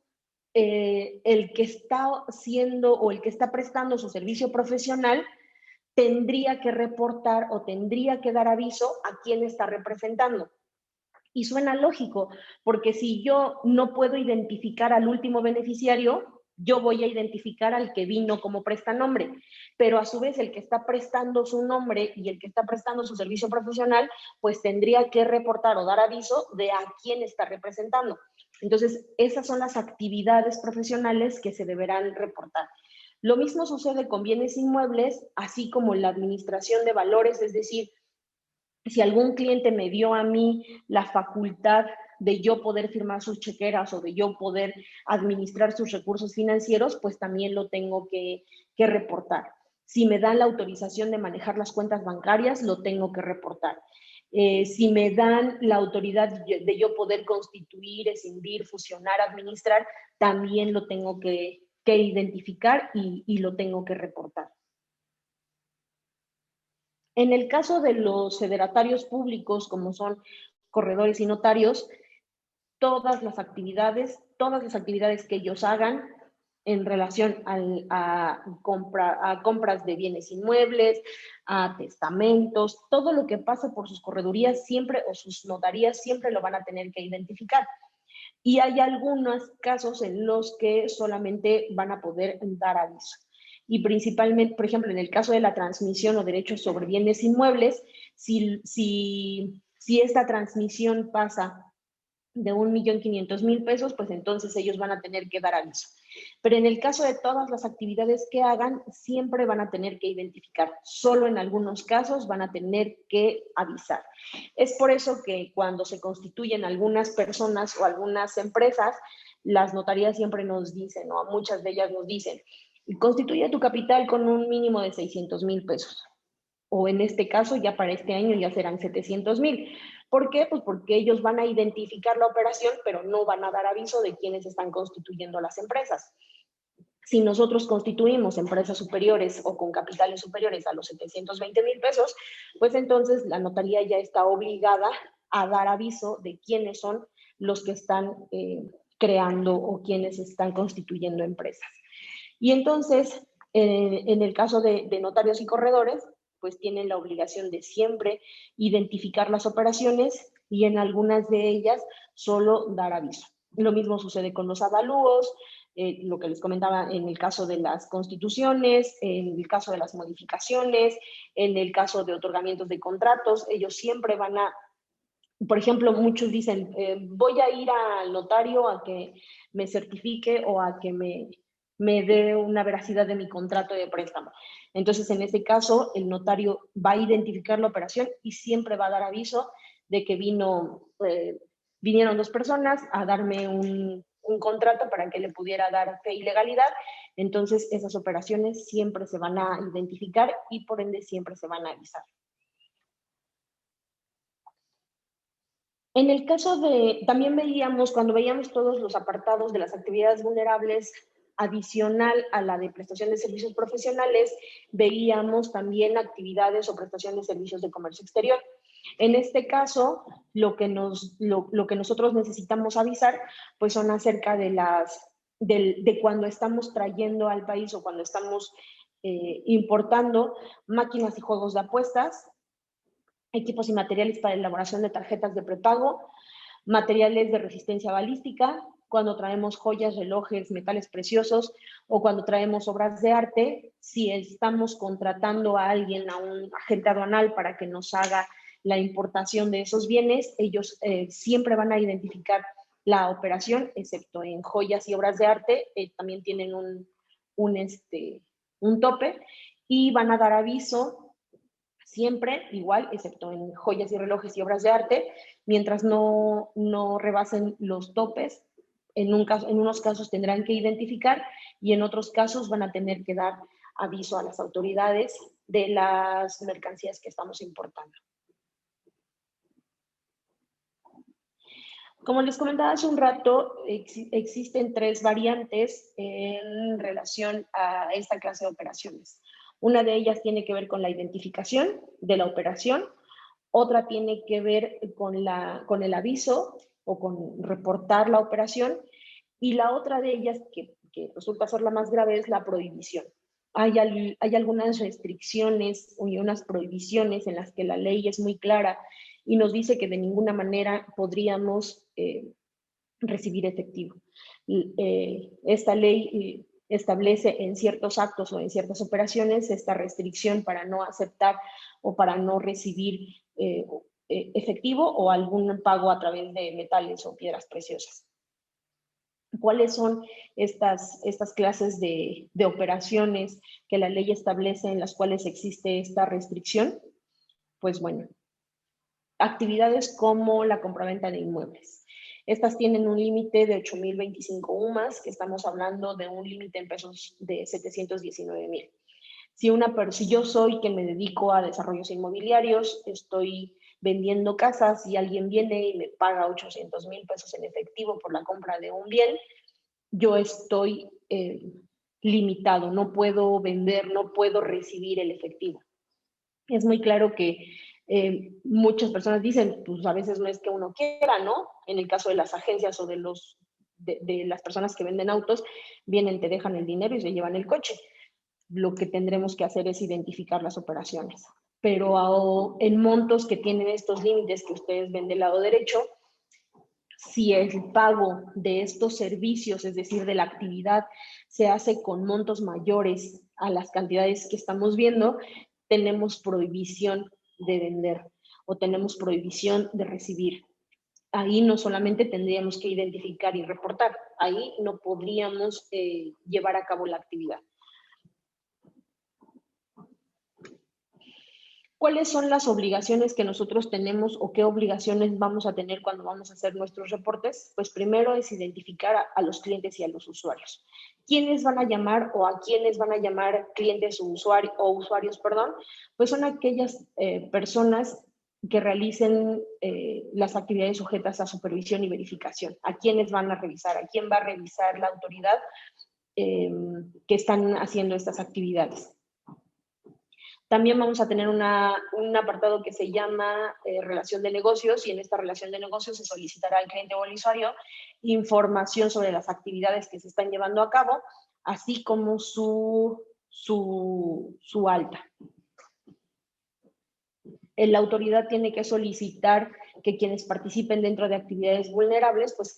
el que está haciendo o el que está prestando su servicio profesional tendría que reportar o tendría que dar aviso a quién está representando. Y suena lógico, porque si yo no puedo identificar al último beneficiario, yo voy a identificar al que vino como prestanombre, pero a su vez el que está prestando su nombre y el que está prestando su servicio profesional, pues tendría que reportar o dar aviso de a quién está representando. Entonces, esas son las actividades profesionales que se deberán reportar. Lo mismo sucede con bienes inmuebles, así como la administración de valores, es decir, si algún cliente me dio a mí la facultad de yo poder firmar sus chequeras o de yo poder administrar sus recursos financieros, pues también lo tengo que reportar. Si me dan la autorización de manejar las cuentas bancarias, lo tengo que reportar. Si me dan la autoridad de yo poder constituir, escindir, fusionar, administrar, también lo tengo que identificar y lo tengo que reportar. En el caso de los federatarios públicos, como son corredores y notarios, todas las actividades que ellos hagan en relación a compras de bienes inmuebles, a testamentos, todo lo que pase por sus corredurías siempre, o sus notarías, siempre lo van a tener que identificar. Y hay algunos casos en los que solamente van a poder dar aviso. Y principalmente, por ejemplo, en el caso de la transmisión o derechos sobre bienes inmuebles, si esta transmisión pasa de 1.500.000 pesos, pues entonces ellos van a tener que dar aviso. Pero en el caso de todas las actividades que hagan, siempre van a tener que identificar. Solo en algunos casos van a tener que avisar. Es por eso que cuando se constituyen algunas personas o algunas empresas, las notarías siempre nos dicen, o muchas de ellas nos dicen, constituye tu capital con un mínimo de 600.000 pesos. O en este caso, ya para este año ya serán 700.000. ¿Por qué? Pues porque ellos van a identificar la operación, pero no van a dar aviso de quiénes están constituyendo las empresas. Si nosotros constituimos empresas superiores o con capitales superiores a los 720.000 pesos, pues entonces la notaría ya está obligada a dar aviso de quiénes son los que están creando o quienes están constituyendo empresas. Y entonces, en el caso de notarios y corredores, pues tienen la obligación de siempre identificar las operaciones y en algunas de ellas solo dar aviso. Lo mismo sucede con los avalúos, lo que les comentaba en el caso de las constituciones, en el caso de las modificaciones, en el caso de otorgamientos de contratos, ellos siempre van a, por ejemplo, muchos dicen, voy a ir al notario a que me certifique o a que me dé una veracidad de mi contrato de préstamo. Entonces, en ese caso, el notario va a identificar la operación y siempre va a dar aviso de que vinieron dos personas a darme un contrato para que le pudiera dar fe y legalidad. Entonces, esas operaciones siempre se van a identificar y por ende siempre se van a avisar. En el caso también cuando veíamos todos los apartados de las actividades vulnerables, adicional a la de prestación de servicios profesionales, veíamos también actividades o prestación de servicios de comercio exterior. En este caso, lo que nosotros necesitamos avisar, pues son acerca de cuando estamos trayendo al país o cuando estamos importando máquinas y juegos de apuestas, equipos y materiales para elaboración de tarjetas de prepago, Materiales de resistencia balística, cuando traemos joyas, relojes, metales preciosos o cuando traemos obras de arte. Si estamos contratando a alguien, a un agente aduanal para que nos haga la importación de esos bienes, ellos siempre van a identificar la operación, excepto en joyas y obras de arte, también tienen un tope y van a dar aviso siempre igual, excepto en joyas y relojes y obras de arte, mientras no rebasen los topes. En unos casos tendrán que identificar y en otros casos van a tener que dar aviso a las autoridades de las mercancías que estamos importando. Como les comentaba hace un rato, existen 3 variantes en relación a esta clase de operaciones. Una de ellas tiene que ver con la identificación de la operación, otra tiene que ver con el aviso o con reportar la operación, y la otra de ellas, que resulta ser la más grave, es la prohibición. Hay algunas restricciones y unas prohibiciones en las que la ley es muy clara y nos dice que de ninguna manera podríamos recibir efectivo. Esta ley establece en ciertos actos o en ciertas operaciones esta restricción para no aceptar o para no recibir efectivo o algún pago a través de metales o piedras preciosas. ¿Cuáles son estas clases de operaciones que la ley establece en las cuales existe esta restricción? Pues bueno, actividades como la compraventa de inmuebles. Estas tienen un límite de 8,025 UMAS, que estamos hablando de un límite en pesos de 719,000. Si yo soy quien me dedico a desarrollos inmobiliarios, estoy vendiendo casas y alguien viene y me paga 800,000 pesos en efectivo por la compra de un bien, yo estoy limitado, no puedo vender, no puedo recibir el efectivo. Es muy claro que muchas personas dicen, pues a veces no es que uno quiera, ¿no? En el caso de las agencias o de las personas que venden autos, vienen, te dejan el dinero y se llevan el coche. Lo que tendremos que hacer es identificar las operaciones. Pero en montos que tienen estos límites que ustedes ven del lado derecho, si el pago de estos servicios, es decir, de la actividad, se hace con montos mayores a las cantidades que estamos viendo, tenemos prohibición de vender o tenemos prohibición de recibir. Ahí no solamente tendríamos que identificar y reportar, ahí no podríamos llevar a cabo la actividad. ¿Cuáles son las obligaciones que nosotros tenemos o qué obligaciones vamos a tener cuando vamos a hacer nuestros reportes? Pues primero es identificar a los clientes y a los usuarios. ¿Quiénes van a llamar o a quiénes van a llamar clientes o usuarios? Pues son aquellas personas que realicen las actividades sujetas a supervisión y verificación. ¿A quiénes van a revisar? ¿A quién va a revisar la autoridad que están haciendo estas actividades? También vamos a tener un apartado que se llama relación de negocios, y en esta relación de negocios se solicitará al cliente o al usuario información sobre las actividades que se están llevando a cabo, así como su alta. La autoridad tiene que solicitar que quienes participen dentro de actividades vulnerables pues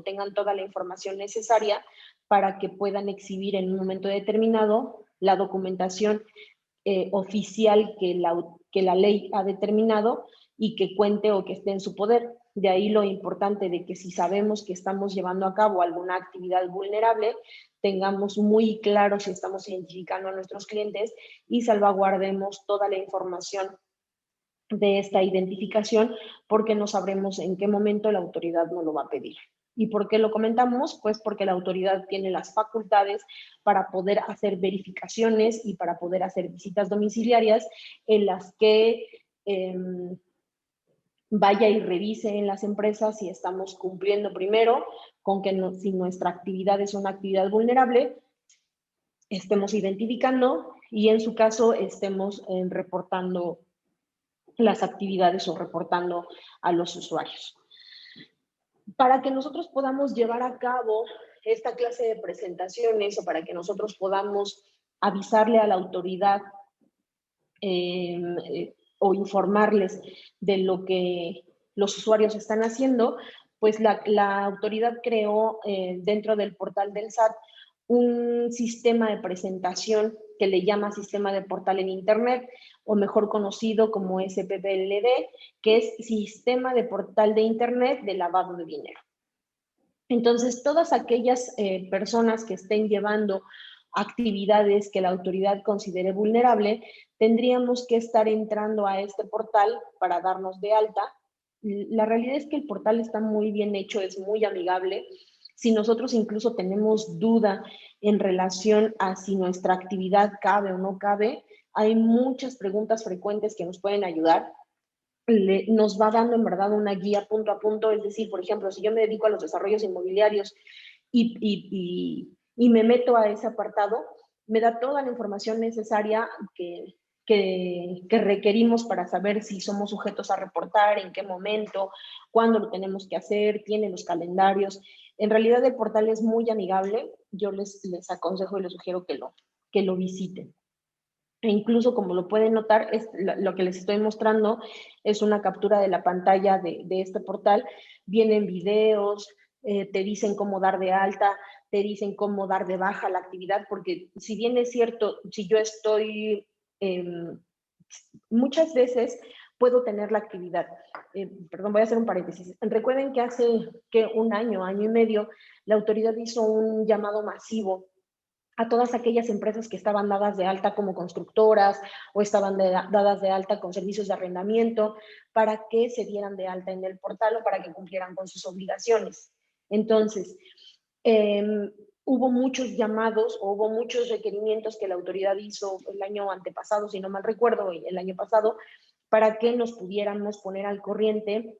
tengan toda la información necesaria para que puedan exhibir en un momento determinado la documentación oficial que la ley ha determinado y que cuente o que esté en su poder. De ahí lo importante de que si sabemos que estamos llevando a cabo alguna actividad vulnerable, tengamos muy claro si estamos identificando a nuestros clientes y salvaguardemos toda la información de esta identificación, porque no sabremos en qué momento la autoridad nos lo va a pedir. ¿Y por qué lo comentamos? Pues porque la autoridad tiene las facultades para poder hacer verificaciones y para poder hacer visitas domiciliarias en las que vaya y revise en las empresas si estamos cumpliendo primero con que si nuestra actividad es una actividad vulnerable, estemos identificando y en su caso estemos reportando las actividades o reportando a los usuarios. Para que nosotros podamos llevar a cabo esta clase de presentaciones o para que nosotros podamos avisarle a la autoridad o informarles de lo que los usuarios están haciendo, pues la autoridad creó dentro del portal del SAT un sistema de presentación que le llama Sistema de Portal en Internet, o mejor conocido como SPPLD, que es Sistema de Portal de Internet de Lavado de Dinero. Entonces, todas aquellas personas que estén llevando actividades que la autoridad considere vulnerable, tendríamos que estar entrando a este portal para darnos de alta. La realidad es que el portal está muy bien hecho, es muy amigable. Si nosotros incluso tenemos duda en relación a si nuestra actividad cabe o no cabe, hay muchas preguntas frecuentes que nos pueden ayudar. Nos va dando en verdad una guía punto a punto, es decir, por ejemplo, si yo me dedico a los desarrollos inmobiliarios y me meto a ese apartado, me da toda la información necesaria que requerimos para saber si somos sujetos a reportar, en qué momento, cuándo lo tenemos que hacer, tiene los calendarios. En realidad el portal es muy amigable, yo les aconsejo y les sugiero que lo visiten. E incluso, como lo pueden notar, lo que les estoy mostrando es una captura de la pantalla de este portal. Vienen videos, te dicen cómo dar de alta, te dicen cómo dar de baja la actividad, porque si bien es cierto, si yo estoy, muchas veces puedo tener la actividad. Perdón, voy a hacer un paréntesis. Recuerden que hace un año y medio, la autoridad hizo un llamado masivo a todas aquellas empresas que estaban dadas de alta como constructoras o estaban dadas de alta con servicios de arrendamiento para que se dieran de alta en el portal o para que cumplieran con sus obligaciones. Entonces, hubo muchos llamados o hubo muchos requerimientos que la autoridad hizo el año antepasado, si no mal recuerdo, el año pasado, para que nos pudiéramos poner al corriente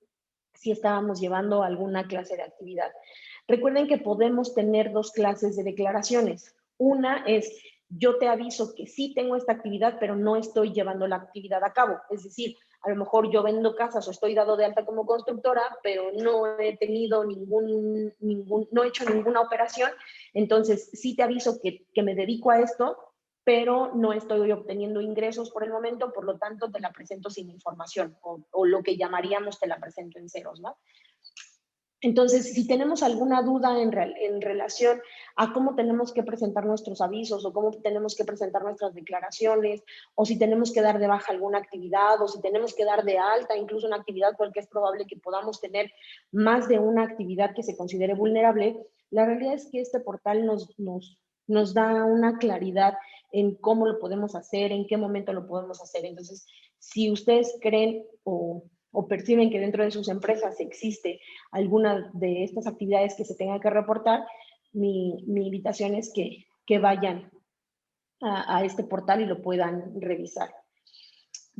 si estábamos llevando alguna clase de actividad. Recuerden que podemos tener dos clases de declaraciones. Una es, yo te aviso que sí tengo esta actividad, pero no estoy llevando la actividad a cabo. Es decir, a lo mejor yo vendo casas o estoy dado de alta como constructora, pero no he tenido no he hecho ninguna operación. Entonces, sí te aviso que me dedico a esto, pero no estoy obteniendo ingresos por el momento, por lo tanto te la presento sin información, o lo que llamaríamos te la presento en ceros, ¿no? Entonces, si tenemos alguna duda en relación a cómo tenemos que presentar nuestros avisos o cómo tenemos que presentar nuestras declaraciones, o si tenemos que dar de baja alguna actividad, o si tenemos que dar de alta incluso una actividad porque es probable que podamos tener más de una actividad que se considere vulnerable, la realidad es que este portal nos da una claridad en cómo lo podemos hacer, en qué momento lo podemos hacer. Entonces, si ustedes creen o perciben que dentro de sus empresas existe alguna de estas actividades que se tenga que reportar, mi invitación es que vayan a este portal y lo puedan revisar.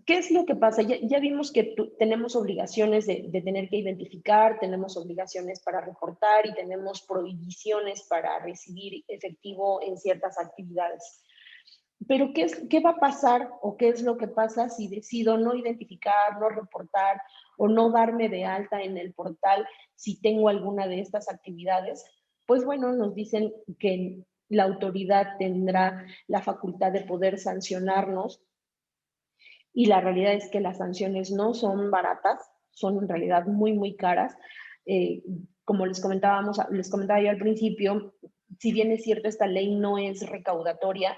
¿Qué es lo que pasa? Ya vimos que tenemos obligaciones de tener que identificar, tenemos obligaciones para reportar y tenemos prohibiciones para recibir efectivo en ciertas actividades. Pero ¿qué va a pasar o qué es lo que pasa si decido no identificar, no reportar o no darme de alta en el portal si tengo alguna de estas actividades? Pues bueno, nos dicen que la autoridad tendrá la facultad de poder sancionarnos, y la realidad es que las sanciones no son baratas, son en realidad muy, muy caras. Como les comentaba yo al principio, si bien es cierto, esta ley no es recaudatoria,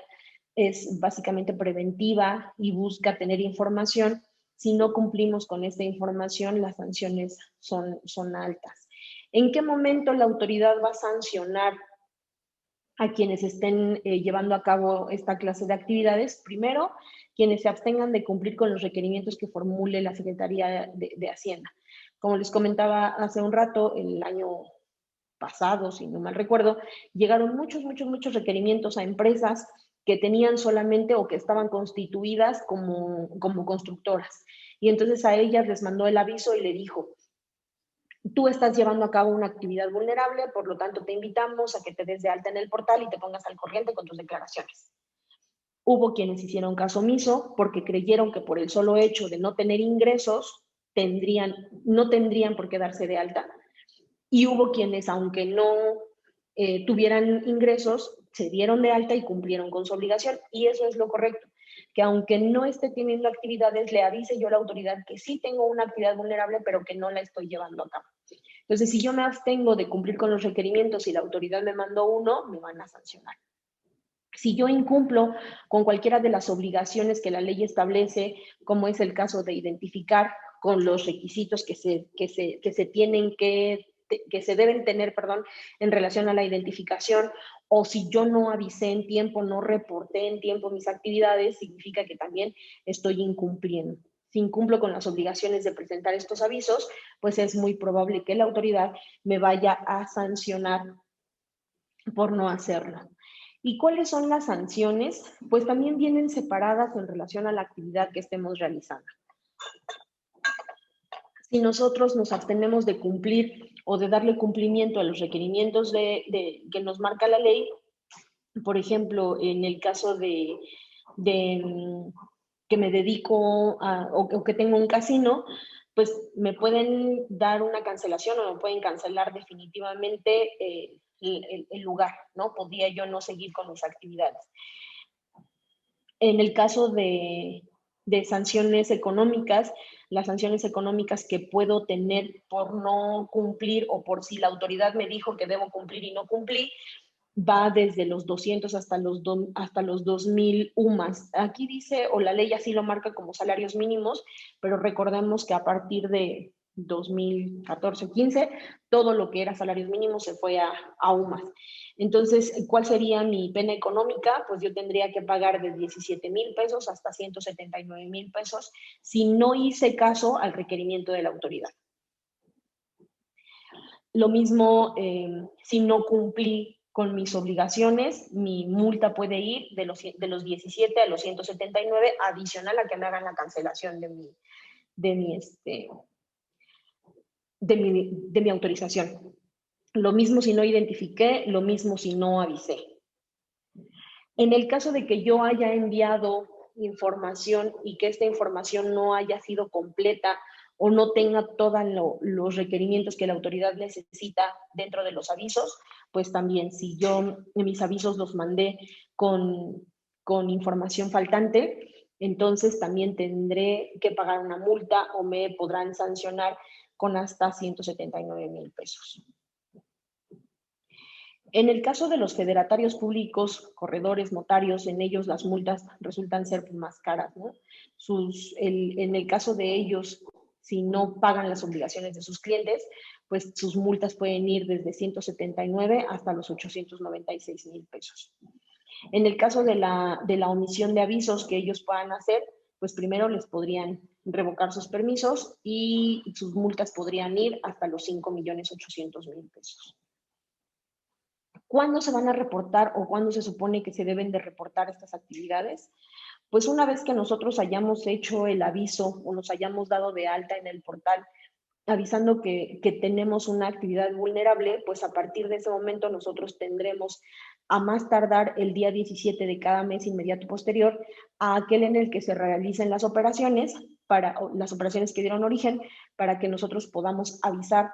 es básicamente preventiva y busca tener información. Si no cumplimos con esta información, las sanciones son altas. ¿En qué momento la autoridad va a sancionar a quienes estén llevando a cabo esta clase de actividades? Primero, quienes se abstengan de cumplir con los requerimientos que formule la Secretaría de Hacienda. Como les comentaba hace un rato, el año pasado, si no mal recuerdo, llegaron muchos requerimientos a empresas que tenían solamente o que estaban constituidas como constructoras. Y entonces a ellas les mandó el aviso y le dijo, tú estás llevando a cabo una actividad vulnerable, por lo tanto te invitamos a que te des de alta en el portal y te pongas al corriente con tus declaraciones. Hubo quienes hicieron caso omiso porque creyeron que por el solo hecho de no tener ingresos no tendrían por qué darse de alta. Y hubo quienes, aunque no tuvieran ingresos, se dieron de alta y cumplieron con su obligación. Y eso es lo correcto. que aunque no esté teniendo actividades, le avise yo a la autoridad que sí tengo una actividad vulnerable, pero que no la estoy llevando a cabo. Entonces, si yo me abstengo de cumplir con los requerimientos y la autoridad me mandó uno, me van a sancionar. Si yo incumplo con cualquiera de las obligaciones que la ley establece, como es el caso de identificar con los requisitos que se deben tener, perdón, en relación a la identificación, o si yo no avisé en tiempo, no reporté en tiempo mis actividades, significa que también estoy incumpliendo. Si incumplo con las obligaciones de presentar estos avisos, pues es muy probable que la autoridad me vaya a sancionar por no hacerlo. ¿Y cuáles son las sanciones? Pues también vienen separadas en relación a la actividad que estemos realizando. Si nosotros nos abstenemos de cumplir o de darle cumplimiento a los requerimientos que nos marca la ley, por ejemplo, en el caso de que me dedico o que tengo un casino, pues me pueden dar una cancelación o me pueden cancelar definitivamente el lugar, ¿no? Podría yo no seguir con mis actividades. En el caso de sanciones económicas, las sanciones económicas que puedo tener por no cumplir o por si la autoridad me dijo que debo cumplir y no cumplí, va desde los 200 hasta los 2,000 UMAS. Aquí dice, o la ley así lo marca como salarios mínimos, pero recordemos que a partir de 2014 o 15, todo lo que era salarios mínimos se fue a UMAS. Entonces, ¿cuál sería mi pena económica? Pues yo tendría que pagar de 17,000 pesos hasta 179,000 pesos si no hice caso al requerimiento de la autoridad. Lo mismo si no cumplí con mis obligaciones, mi multa puede ir de los 17 a los 179, adicional a que me hagan la cancelación de mi autorización. Lo mismo si no identifiqué, lo mismo si no avisé. En el caso de que yo haya enviado información y que esta información no haya sido completa o no tenga todos los requerimientos que la autoridad necesita dentro de los avisos, pues también si yo mis avisos los mandé con información faltante, entonces también tendré que pagar una multa o me podrán sancionar con hasta 179,000 pesos. En el caso de los federatarios públicos, corredores, notarios, en ellos las multas resultan ser más caras, ¿no? En el caso de ellos, si no pagan las obligaciones de sus clientes, pues sus multas pueden ir desde 179 hasta los 896,000 pesos. En el caso de la omisión de avisos que ellos puedan hacer, pues primero les podrían revocar sus permisos y sus multas podrían ir hasta los 5,800,000 pesos. ¿Cuándo se van a reportar o cuándo se supone que se deben de reportar estas actividades? Pues una vez que nosotros hayamos hecho el aviso o nos hayamos dado de alta en el portal avisando que tenemos una actividad vulnerable, pues a partir de ese momento nosotros tendremos a más tardar el día 17 de cada mes inmediato posterior a aquel en el que se realicen las operaciones que dieron origen para que nosotros podamos avisar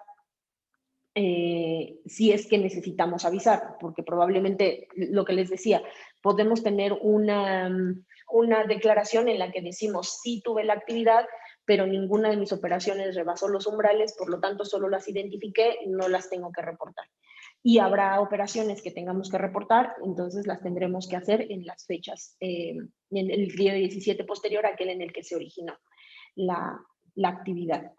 si es que necesitamos avisar, porque probablemente, lo que les decía, podemos tener una declaración en la que decimos, sí tuve la actividad, pero ninguna de mis operaciones rebasó los umbrales, por lo tanto solo las identifiqué, no las tengo que reportar. Y habrá operaciones que tengamos que reportar, entonces las tendremos que hacer en las fechas, en el día 17 posterior a aquel en el que se originó la actividad.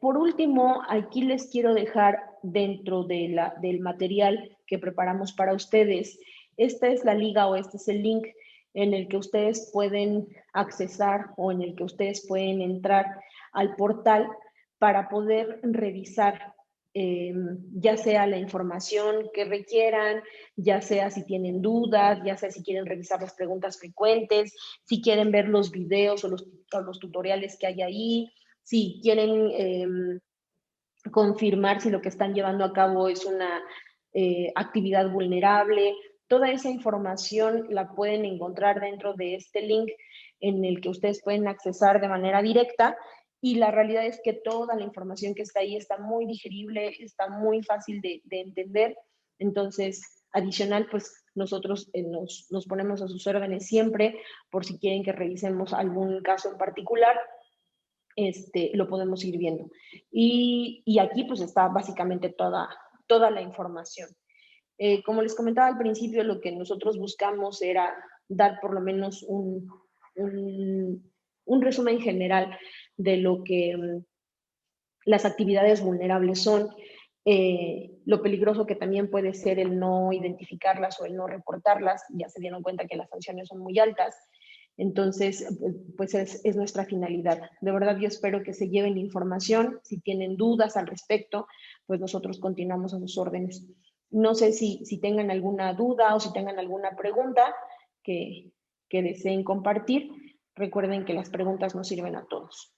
Por último, aquí les quiero dejar dentro del material que preparamos para ustedes. Esta es la liga o este es el link en el que ustedes pueden accesar o en el que ustedes pueden entrar al portal para poder revisar ya sea la información que requieran, ya sea si tienen dudas, ya sea si quieren revisar las preguntas frecuentes, si quieren ver los videos o los tutoriales que hay ahí, si quieren confirmar si lo que están llevando a cabo es una actividad vulnerable. Toda esa información la pueden encontrar dentro de este link en el que ustedes pueden accesar de manera directa y la realidad es que toda la información que está ahí está muy digerible, está muy fácil de entender. Entonces, Adicional, pues nosotros nos ponemos a sus órdenes siempre por si quieren que revisemos algún caso en particular, lo podemos ir viendo. Y aquí pues está básicamente toda la información. Como les comentaba al principio, lo que nosotros buscamos era dar por lo menos un resumen general de lo que las actividades vulnerables son, lo peligroso que también puede ser el no identificarlas o el no reportarlas. Ya se dieron cuenta que las sanciones son muy altas. Entonces, pues es nuestra finalidad. De verdad, yo espero que se lleven información. Si tienen dudas al respecto, pues nosotros continuamos a sus órdenes. No sé si tengan alguna duda o si tengan alguna pregunta que deseen compartir. Recuerden que las preguntas nos sirven a todos.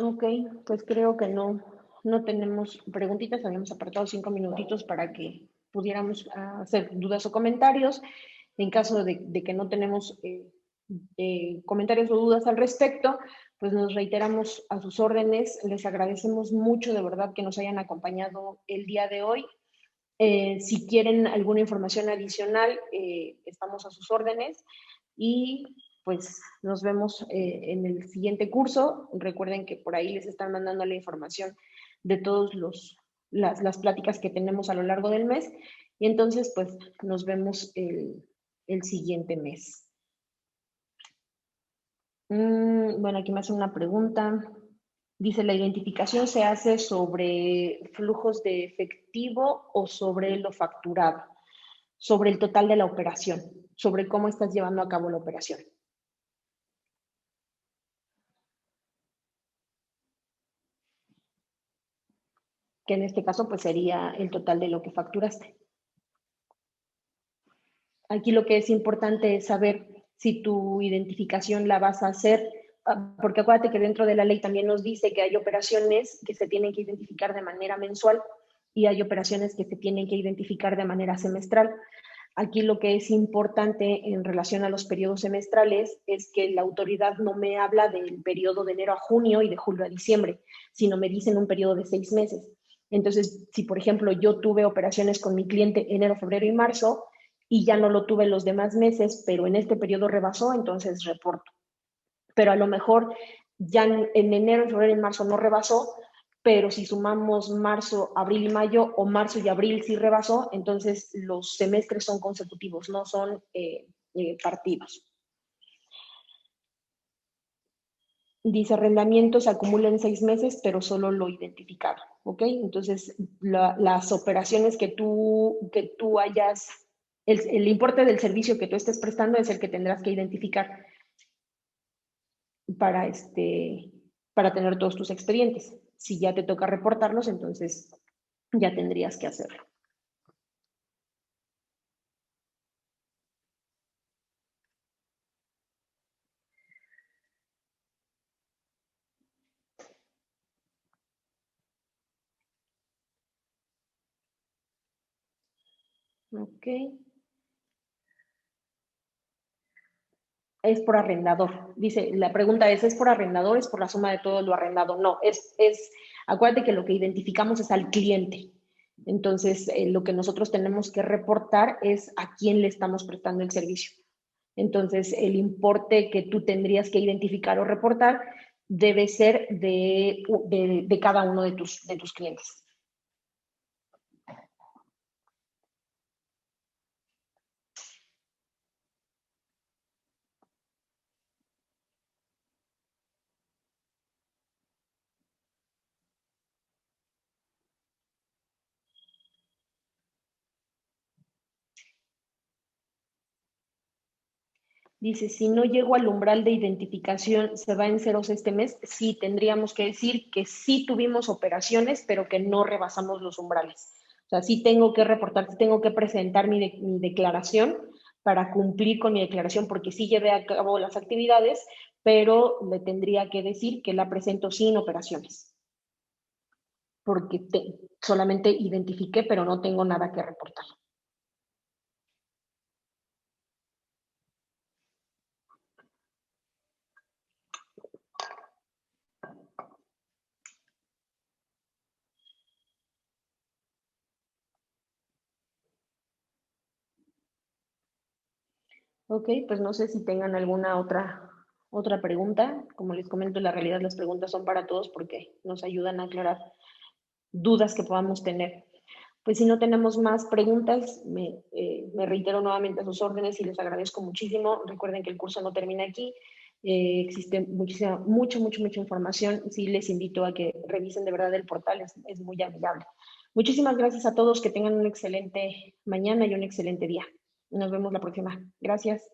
Ok, pues creo que no tenemos preguntitas. Habíamos apartado 5 minutitos para que pudiéramos hacer dudas o comentarios. En caso de que no tenemos comentarios o dudas al respecto, pues nos reiteramos a sus órdenes. Les agradecemos mucho de verdad que nos hayan acompañado el día de hoy. Si quieren alguna información adicional, estamos a sus órdenes y pues nos vemos en el siguiente curso. Recuerden que por ahí les están mandando la información de todas las pláticas que tenemos a lo largo del mes y entonces pues nos vemos el siguiente mes. Bueno, aquí me hace una pregunta. Dice, ¿la identificación se hace sobre flujos de efectivo o sobre lo facturado? Sobre el total de la operación, sobre cómo estás llevando a cabo la operación. Que en este caso pues sería el total de lo que facturaste. Aquí lo que es importante es saber si tu identificación la vas a hacer, porque acuérdate que dentro de la ley también nos dice que hay operaciones que se tienen que identificar de manera mensual y hay operaciones que se tienen que identificar de manera semestral. Aquí lo que es importante en relación a los periodos semestrales es que la autoridad no me habla del periodo de enero a junio y de julio a diciembre, sino me dicen un periodo de 6 meses. Entonces, si por ejemplo yo tuve operaciones con mi cliente enero, febrero y marzo y ya no lo tuve los demás meses, pero en este periodo rebasó, entonces reporto. Pero a lo mejor ya en enero, febrero y marzo no rebasó, pero si sumamos marzo, abril y mayo, o marzo y abril sí rebasó, entonces los semestres son consecutivos, no son partidos. Dice, arrendamiento se acumula en 6 meses, pero solo lo identificado, ¿ok? Entonces, las operaciones que tú hayas, el importe del servicio que tú estés prestando es el que tendrás que identificar para, para tener todos tus expedientes. Si ya te toca reportarlos, entonces ya tendrías que hacerlo. Ok. Es por arrendador. Dice, la pregunta ¿es por arrendador? ¿Es por la suma de todo lo arrendado? No, acuérdate que lo que identificamos es al cliente. Entonces, lo que nosotros tenemos que reportar es a quién le estamos prestando el servicio. Entonces, el importe que tú tendrías que identificar o reportar debe ser de cada uno de tus clientes. Dice, si no llego al umbral de identificación, ¿se va en ceros este mes? Sí, tendríamos que decir que sí tuvimos operaciones, pero que no rebasamos los umbrales. O sea, sí tengo que reportar, sí tengo que presentar mi declaración para cumplir con mi declaración, porque sí llevé a cabo las actividades, pero le tendría que decir que la presento sin operaciones. porque solamente identifiqué, pero no tengo nada que reportar. Ok, pues no sé si tengan alguna otra pregunta. Como les comento, en la realidad las preguntas son para todos porque nos ayudan a aclarar dudas que podamos tener. Pues si no tenemos más preguntas, me reitero nuevamente a sus órdenes y les agradezco muchísimo. Recuerden que el curso no termina aquí. Existe mucha información. Sí les invito a que revisen de verdad el portal, es muy amigable. Muchísimas gracias a todos, que tengan una excelente mañana y un excelente día. Nos vemos la próxima. Gracias.